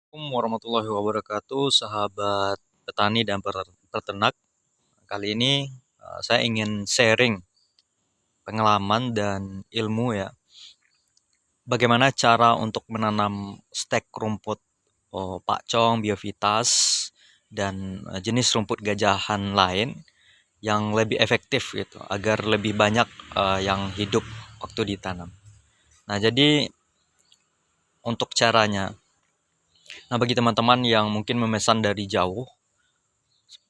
Assalamualaikum warahmatullahi wabarakatuh, sahabat petani dan peternak. Kali ini saya ingin sharing pengalaman dan ilmu ya. Bagaimana cara untuk menanam stek rumput pakcong, biovitas, dan jenis rumput gajahan lain yang lebih efektif gitu, agar lebih banyak yang hidup waktu ditanam. Nah, jadi untuk caranya. Nah, bagi teman-teman yang mungkin memesan dari jauh,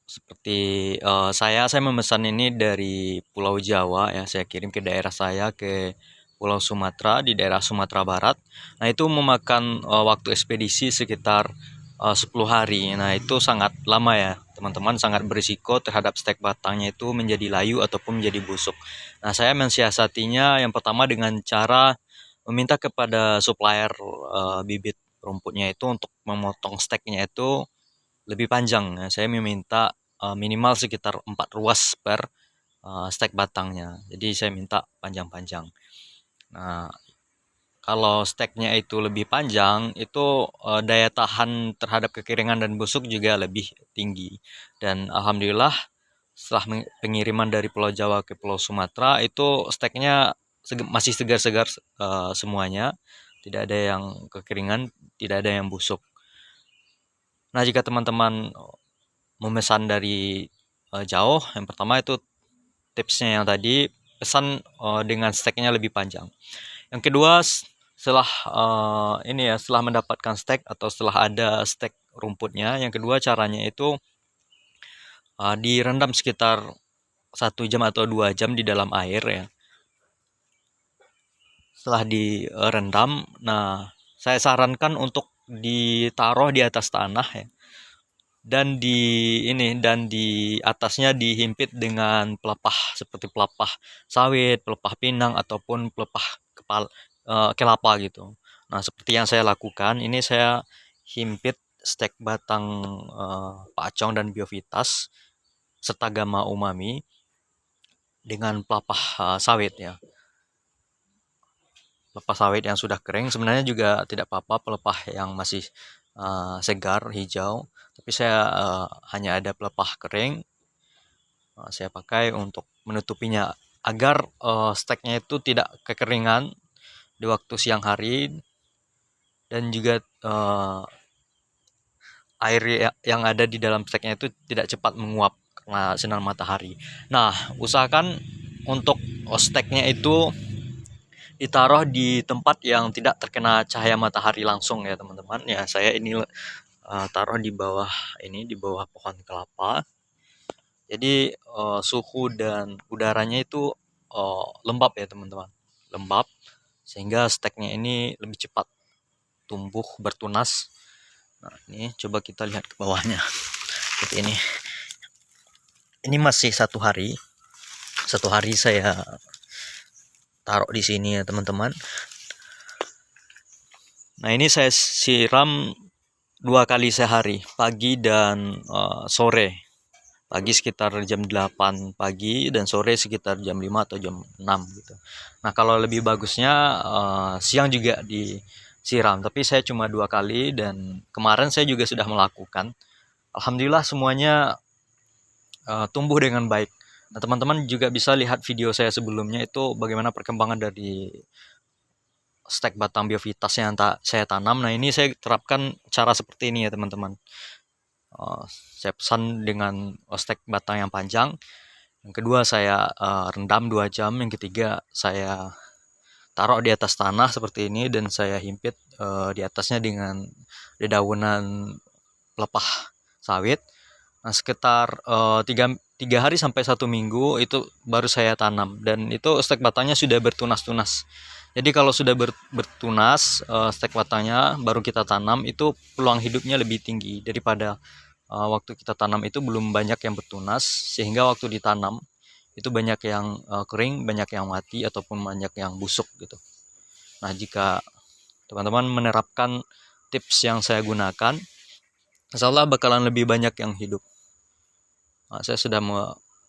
seperti saya memesan ini dari Pulau Jawa ya, saya kirim ke daerah saya, ke Pulau Sumatera, di daerah Sumatera Barat. Nah, itu memakan waktu ekspedisi sekitar 10 hari. Nah, itu sangat lama ya, teman-teman, sangat berisiko terhadap stek batangnya itu menjadi layu ataupun menjadi busuk. Nah, saya mensiasatinya yang pertama dengan cara meminta kepada supplier bibit rumputnya itu untuk memotong steknya itu lebih panjang. Nah, saya meminta minimal sekitar 4 ruas per stek batangnya. Jadi saya minta panjang-panjang. Nah, kalau steknya itu lebih panjang, itu daya tahan terhadap kekeringan dan busuk juga lebih tinggi. Dan alhamdulillah setelah pengiriman dari Pulau Jawa ke Pulau Sumatera, itu steknya masih segar-segar semuanya. Tidak ada yang kekeringan, tidak ada yang busuk. Nah, jika teman-teman memesan dari jauh, yang pertama itu tipsnya yang tadi, pesan dengan steknya lebih panjang. Yang kedua, setelah setelah mendapatkan stek atau setelah ada stek rumputnya, yang kedua caranya itu direndam sekitar 1 jam atau 2 jam di dalam air ya. Setelah direndam, nah saya sarankan untuk ditaruh di atas tanah ya, dan di atasnya dihimpit dengan pelepah seperti pelepah sawit, pelepah pinang ataupun pelepah kelapa gitu. Nah, seperti yang saya lakukan, ini saya himpit stek batang pakcong dan biovitas serta gamma umami dengan pelepah sawit ya. Pelepah sawit yang sudah kering sebenarnya juga tidak apa-apa, pelepah yang masih segar hijau, tapi saya hanya ada pelepah kering, saya pakai untuk menutupinya agar steknya itu tidak kekeringan di waktu siang hari, dan juga air yang ada di dalam steknya itu tidak cepat menguap karena sinar matahari. Nah, usahakan untuk steknya itu ditaruh di tempat yang tidak terkena cahaya matahari langsung ya, teman-teman. Ya, saya ini taruh di bawah pohon kelapa. Jadi suhu dan udaranya itu lembab ya, teman-teman. Lembab sehingga steknya ini lebih cepat tumbuh bertunas. Nah, ini coba kita lihat ke bawahnya. Seperti ini. Ini masih 1 hari. 1 hari saya taruh di sini ya, teman-teman. Nah, ini saya siram 2 kali sehari, pagi dan sore. Pagi sekitar jam 8 pagi dan sore sekitar jam 5 atau jam 6 gitu. Nah, kalau lebih bagusnya siang juga disiram, tapi saya cuma 2 kali dan kemarin saya juga sudah melakukan. Alhamdulillah semuanya tumbuh dengan baik. Nah, teman-teman juga bisa lihat video saya sebelumnya, itu bagaimana perkembangan dari stek batang biovitas yang saya tanam. Nah, ini saya terapkan cara seperti ini ya, teman-teman. Saya pesan dengan stek batang yang panjang. Yang kedua saya rendam 2 jam. Yang ketiga saya taruh di atas tanah seperti ini dan saya himpit di atasnya dengan dedaunan pelepah sawit. Nah, sekitar 3 hari sampai 1 minggu itu baru saya tanam, dan itu stek batangnya sudah bertunas-tunas. Jadi kalau sudah bertunas stek batangnya baru kita tanam, itu peluang hidupnya lebih tinggi daripada waktu kita tanam itu belum banyak yang bertunas, sehingga waktu ditanam itu banyak yang kering, banyak yang mati ataupun banyak yang busuk gitu. Nah, jika teman-teman menerapkan tips yang saya gunakan, insya Allah bakalan lebih banyak yang hidup. Nah, saya sudah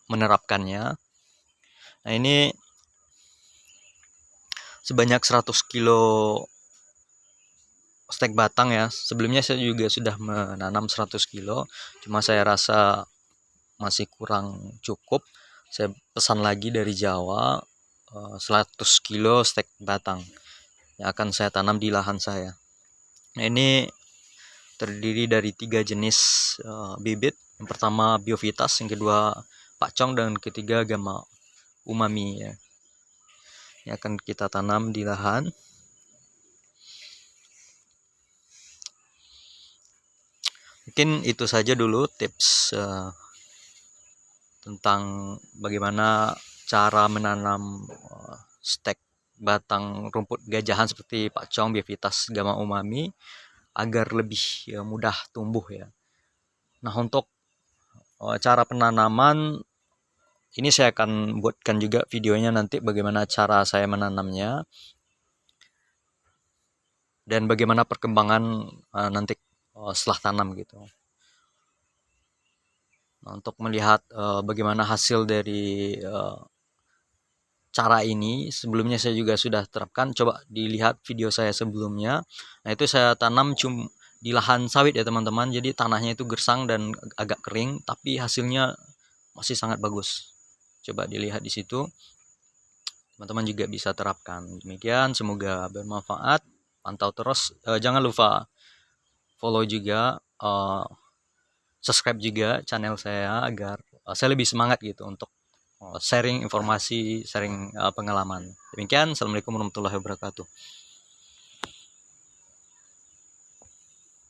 menerapkannya. Nah, ini sebanyak 100 kilo stek batang ya. Sebelumnya saya juga sudah menanam 100 kilo, cuma saya rasa masih kurang cukup. Saya pesan lagi dari Jawa 100 kilo stek batang yang akan saya tanam di lahan saya. Nah, ini terdiri dari 3 jenis bibit. Yang pertama Biovitas, yang kedua Pakcong, dan ketiga Gamma Umami ya. Yang akan kita tanam di lahan. Mungkin itu saja dulu tips tentang bagaimana cara menanam stek batang rumput gajahan seperti Pakcong, Biovitas, Gamma Umami agar lebih mudah tumbuh ya. Nah, untuk cara penanaman ini saya akan buatkan juga videonya nanti, bagaimana cara saya menanamnya dan bagaimana perkembangan nanti setelah tanam gitu. Nah, untuk melihat bagaimana hasil dari cara ini, sebelumnya saya juga sudah terapkan. Coba dilihat video saya sebelumnya. Nah, itu saya tanam di lahan sawit ya teman-teman. Jadi tanahnya itu gersang dan agak kering, tapi hasilnya masih sangat bagus. Coba dilihat di situ. Teman-teman juga bisa terapkan. Demikian, semoga bermanfaat. Pantau terus. Jangan lupa follow juga, subscribe juga channel saya agar saya lebih semangat gitu untuk sharing informasi, sharing pengalaman. Demikian, assalamualaikum warahmatullahi wabarakatuh.